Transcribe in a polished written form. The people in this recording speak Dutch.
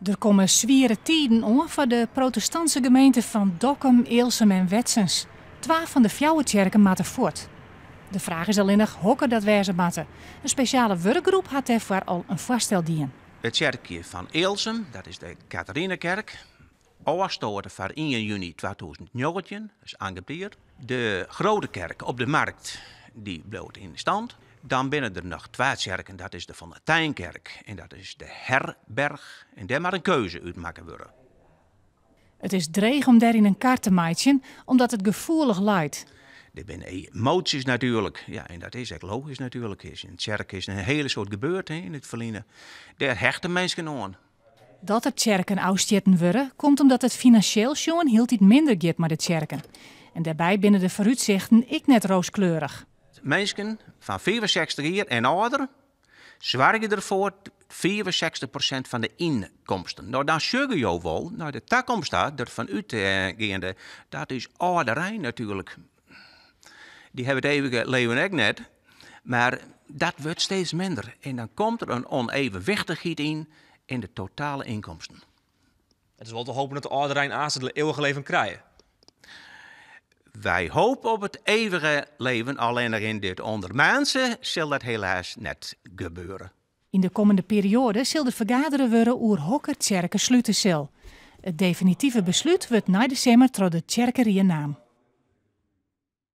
Er komen zwiere tijden aan voor de protestantse gemeenten van Dokkum, Eelsum en Wetsens. 12 van de fjouwerkerken matten voort. De vraag is alleen nog hoe dat wezen matten. Een speciale werkgroep had daarvoor al een voorstel dien. Het kerkje van Eelsum, dat is de Katharinekerk. Oorstoten voor 1 juni 2019, dat is aangeplierd. De grote kerk op de markt, die bleef in stand. Dan binnen er nog 2 kerken, dat is de Van der Tijnkerk en dat is de Herberg. En daar moet een keuze uitmaken worden. Het is dreig om daarin een kaart te maken, omdat het gevoelig lijdt. Er zijn emoties natuurlijk, ja, en dat is ook logisch natuurlijk. Een kerk is een hele soort gebeurd in het verleden. Daar hechten mensen aan. Dat er kerken uitzetten worden, komt omdat het financieel schon heel iets minder gaat met de kerken. En daarbij binnen de vooruitzichten ik net rooskleurig. Mensen van 64 jaar en ouder zorgen ervoor 64% van de inkomsten. Nou, dan zeggen je wel, nou, de toekomst er van uitgaande, dat is ouderij natuurlijk. Die hebben het eeuwige leven ook net, maar dat wordt steeds minder. En dan komt er een onevenwichtigheid in de totale inkomsten. Het is wel te hopen dat de ouderijn aast het eeuwige leven krijgen. Wij hopen op het eeuwige leven, alleen er in dit ondermaanse zal dat helaas net gebeuren. In de komende periode zal de vergaderen worden oer hokker kerken sluiten zal. Het definitieve besluit wordt na december door de kerkerieën naam.